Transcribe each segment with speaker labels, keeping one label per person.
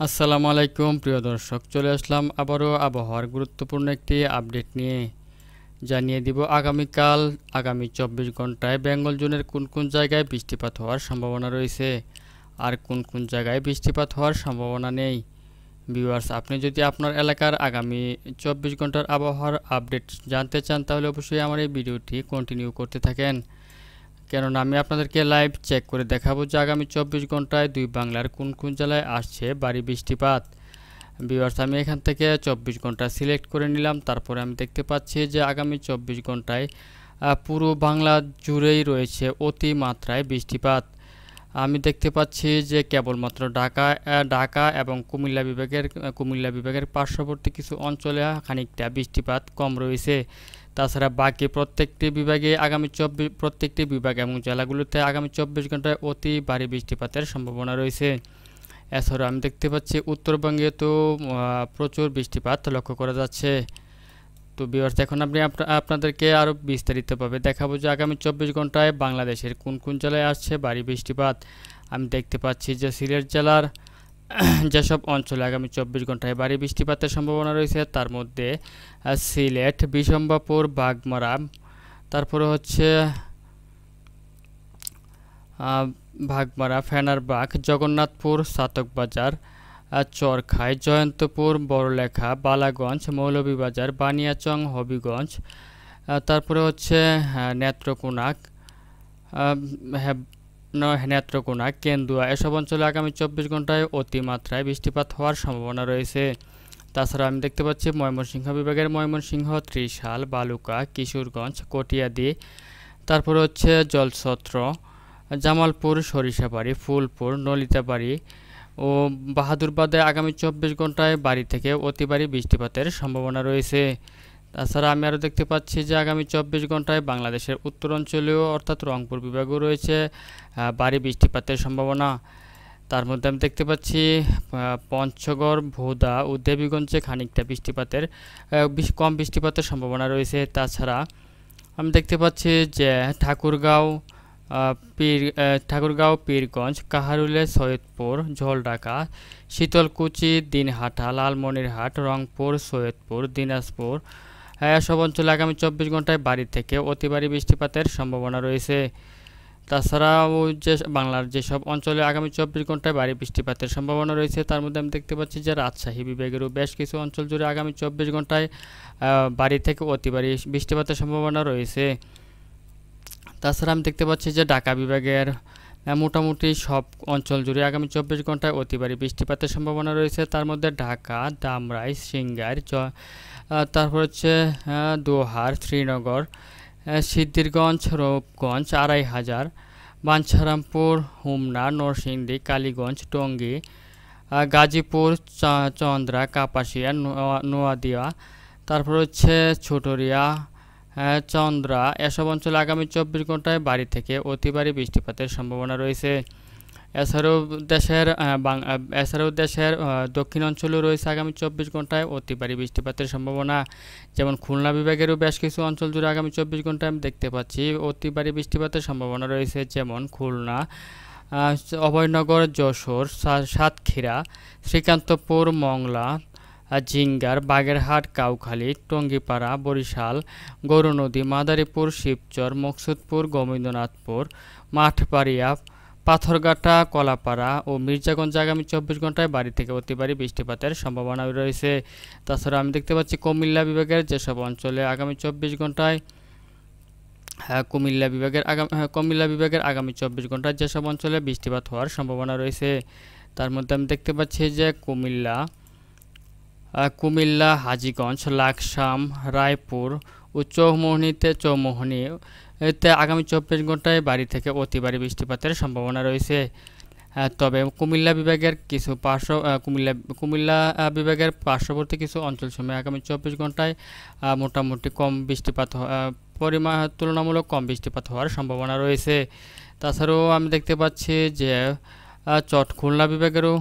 Speaker 1: আসসালামু আলাইকুম প্রিয় দর্শক, চলে আসলাম আবারও আবহাওয়ার গুরুত্বপূর্ণ একটি আপডেট নিয়ে। জানিয়ে দিব আগামীকাল আগামী 24 ঘন্টায় বেঙ্গল জোনের কোন কোন জায়গায় বৃষ্টিপাত হওয়ার সম্ভাবনা রয়েছে আর কোন কোন জায়গায় বৃষ্টিপাত হওয়ার সম্ভাবনা নেই। ভিউয়ার্স, আপনি যদি আপনার এলাকার আগামী 24 ঘন্টার আবহাওয়ার আপডেট জানতে চান তাহলে অবশ্যই আমার এই ভিডিওটি কন্টিনিউ করতে থাকেন, কেননা আমি আপনাদেরকে লাইভ চেক করে দেখাবো যে আগামী 24 ঘন্টায় দুই বাংলার কোন কোন জেলায় আসছে ভারী বৃষ্টিপাত। ভিউয়ার্স, আমি এখান থেকে 24 ঘন্টা সিলেক্ট করে নিলাম। তারপরে আমি দেখতে পাচ্ছি যে আগামী 24 ঘন্টায় পুরো বাংলা জুড়েই রয়েছে অতিমাত্রায় বৃষ্টিপাত। আমি দেখতে পাচ্ছি যে কেবলমাত্র ঢাকা এবং কুমিল্লা বিভাগের পার্শ্ববর্তী কিছু অঞ্চলে খানিকটা বৃষ্টিপাত কম রয়েছে। তাছাড়া বাকি প্রত্যেকটি বিভাগ এবং জেলাগুলোতে আগামী 24 ঘন্টায় অতি ভারী বৃষ্টিপাতের সম্ভাবনা রয়েছে। এছাড়াও আমি দেখতে পাচ্ছি উত্তরবঙ্গে তো প্রচুর বৃষ্টিপাত লক্ষ্য করা যাচ্ছে। তো ভিউয়ার্স, এখন আপনাদেরকে আরও বিস্তারিতভাবে দেখাবো যে আগামী 24 ঘন্টায় বাংলাদেশের কোন কোন জেলায় আসছে ভারী বৃষ্টিপাত। আমি দেখতে পাচ্ছি যে সিলেট জেলার যেসব অঞ্চলে আগামী 24 ঘন্টায় ভারী বৃষ্টিপাতের সম্ভাবনা রয়েছে তার মধ্যে সিলেট, বিশম্বাপুর, বাগমারা, তারপরে হচ্ছে ফেনারবাগ, জগন্নাথপুর, চাতকবাজার, চরখাই, জয়ন্তপুর, বড়লেখা, বালাগঞ্জ, মৌলভীবাজার, বানিয়াচং, হবিগঞ্জ, তারপরে হচ্ছে নেত্রকোনা, কেন্দুয়া, এসব অঞ্চলে আগামী 24 ঘন্টায় অতিমাত্রায় বৃষ্টিপাত হওয়ার সম্ভাবনা রয়েছে। তাছাড়া আমি দেখতে পাচ্ছি ময়মনসিংহ বিভাগের ময়মনসিংহ, ত্রিশাল, বালুকা, কিশোরগঞ্জ, কটিয়াদি, তারপরে হচ্ছে জলছত্র, জামালপুর, সরিষাবাড়ি, ফুলপুর, নলিতাবাড়ি ও বাহাদুরবাদে আগামী 24 ঘন্টায় ভারী থেকে অতি ভারী বৃষ্টিপাতের সম্ভাবনা রয়েছে। তাছাড়া আমি আরও দেখতে পাচ্ছি যে আগামী 24 ঘন্টায় বাংলাদেশের উত্তরাঞ্চলীয় অর্থাৎ রংপুর বিভাগও রয়েছে ভারী বৃষ্টিপাতের সম্ভাবনা। তার মধ্যে আমি দেখতে পাচ্ছি পঞ্চগড়, ভোদা ও দেবীগঞ্জে খানিকটা কম বৃষ্টিপাতের সম্ভাবনা রয়েছে। তাছাড়া আমি দেখতে পাচ্ছি যে ঠাকুরগাঁও, পীরগঞ্জ, কাহারুলে, সৈয়দপুর, ঝোলঢাকা, শীতলকুচি, দিনহাটা, লালমনিরহাট, রংপুর, সৈয়দপুর, দিনাজপুর, এসব অঞ্চলে আগামী 24 ঘন্টায় ভারী থেকে অতি ভারী বৃষ্টিপাতের সম্ভাবনা রয়েছে। তাছাড়াও যে বাংলার যেসব অঞ্চলে আগামী 24 ঘন্টায় ভারী বৃষ্টিপাতের সম্ভাবনা রয়েছে তার মধ্যে আমি দেখতে পাচ্ছি যে রাজশাহী বিভাগেরও বেশ কিছু অঞ্চল জুড়ে আগামী 24 ঘন্টায় ভারী থেকে অতি ভারী বৃষ্টিপাতের সম্ভাবনা রয়েছে। তাছাড়া আমি দেখতে পাচ্ছি যে ঢাকা বিভাগের মোটামুটি সব অঞ্চল জুড়ে আগামী 24 ঘন্টায় অতি ভারী বৃষ্টিপাতের সম্ভাবনা রয়েছে। তার মধ্যে ঢাকা, ধামরাই, সিংগাইর, তারপর হচ্ছে দোহার, শ্রীনগর, সিদ্ধিরগঞ্জ, রূপগঞ্জ, আড়াইহাজার, বাঞ্ছারামপুর, হোমনা, নরসিংদী, কালীগঞ্জ, টঙ্গী, গাজীপুর, চন্দ্রা, কাপাসিয়া, নোয়াদিয়া, তারপর হচ্ছে ছুটুরিয়া, চন্দ্রা, এসব অঞ্চলে আগামী 24 ঘন্টায় ভারী থেকে অতি ভারী বৃষ্টিপাতের সম্ভাবনা রয়েছে। এছাড়াও দেশের দক্ষিণ অঞ্চলেও রয়েছে আগামী 24 ঘন্টায় অতি ভারী বৃষ্টিপাতের সম্ভাবনা। যেমন খুলনা বিভাগেরও বেশ কিছু অঞ্চল জুড়ে আগামী 24 ঘন্টায় আমি দেখতে পাচ্ছি অতি ভারী বৃষ্টিপাতের সম্ভাবনা রয়েছে। যেমন খুলনা, অভয়নগর, যশোর, সাতক্ষীরা, শ্রীকান্তপুর, মংলা, জিঙ্গার, বাগেরহাট, কাউখালী, টঙ্গীপাড়া, বরিশাল, গৌরনদী, মাদারীপুর, শিবচর, মকসুদপুর, গোবিন্দনাথপুর, মাঠবাড়িয়া, পাথরঘাটা, কলাপাড়া ও মির্জাগঞ্জ আগামী 24 ঘন্টায় ভারী থেকে অতি ভারী বৃষ্টিপাতের সম্ভাবনা রয়েছে। তাছাড়া আমি দেখতে পাচ্ছি কুমিল্লা বিভাগের যেসব অঞ্চলে আগামী 24 ঘন্টায় কুমিল্লা বিভাগের আগামী 24 ঘন্টায় যেসব অঞ্চলে বৃষ্টিপাত হওয়ার সম্ভাবনা রয়েছে তার মধ্যে আমি দেখতে পাচ্ছি যে কুমিল্লা, হাজীগঞ্জ, লাকসাম, রায়পুর ও চৌমোহনীতে আগামী 24 ঘন্টায় ভারী থেকে অতি ভারী বৃষ্টিপাতের সম্ভাবনা রয়েছে। তবে কুমিল্লা বিভাগের পার্শ্ববর্তী কিছু অঞ্চল সময় আগামী 24 ঘন্টায় মোটামুটি তুলনামূলক কম বৃষ্টিপাত হওয়ার সম্ভাবনা রয়েছে। তাছাড়াও আমি দেখতে পাচ্ছি যে খুলনা বিভাগেরও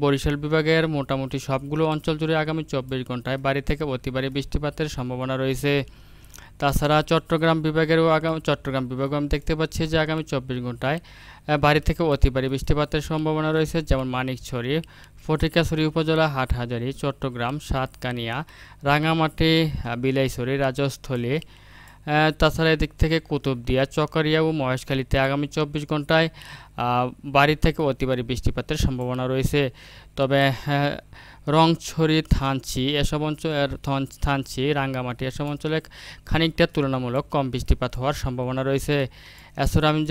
Speaker 1: বরিশাল বিভাগের মোটামুটি সবগুলো অঞ্চল জুড়ে আগামী 24 ঘন্টায় ভারী থেকে অতি ভারী বৃষ্টিপাতের সম্ভাবনা রয়েছে। তাছাড়া চট্টগ্রাম বিভাগেও চট্টগ্রাম বিভাগও আমি দেখতে পাচ্ছি যে আগামী 24 ঘন্টায় ভারী থেকে অতি ভারী বৃষ্টিপাতের সম্ভাবনা রয়েছে, যেমন মানিকছড়ি, ফটিকছড়ি উপজেলা, হাটহাজারী, চট্টগ্রাম, সাতকানিয়া, রাঙামাটি, বিলাইছড়ি, রাজস্থলী, তাছাড়া এদিক থেকে কুতুবদিয়া, চকরিয়া ও মহেশখালীতে আগামী 24 ঘন্টায় ভারী থেকে অতি ভারী বৃষ্টিপাতের সম্ভাবনা রয়েছে। তবে রংছড়ি, থানচি এসব অঞ্চল, থানচি, রাঙ্গামাটি এসব অঞ্চলে খানিকটা তুলনামূলক কম বৃষ্টিপাত হওয়ার সম্ভাবনা রয়েছে। এছাড়া আমি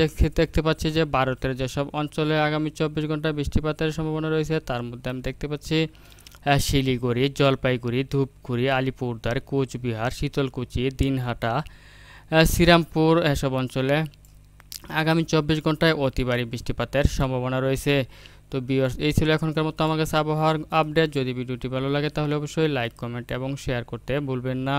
Speaker 1: দেখতে পাচ্ছি যে ভারতের যেসব অঞ্চলে আগামী 24 ঘন্টায় বৃষ্টিপাতের সম্ভাবনা রয়েছে তার মধ্যে আমি দেখতে পাচ্ছি শিলিগুড়ি, জলপাইগুড়ি, ধূপগুড়ি, আলিপুরদুয়ার, কোচবিহার, শীতলকুচি, দিনহাটা, শ্রীরামপুর এসব অঞ্চলে আগামী 24 ঘন্টায় অতি ভারী বৃষ্টিপাতের সম্ভাবনা রয়েছে। তো ভিউয়ার্স, এই ছিল এখনকার মতো আমার কাছে আবহাওয়ার আপডেট। যদি ভিডিওটি ভালো লাগে তাহলে অবশ্যই লাইক, কমেন্ট এবং শেয়ার করতে ভুলবেন না।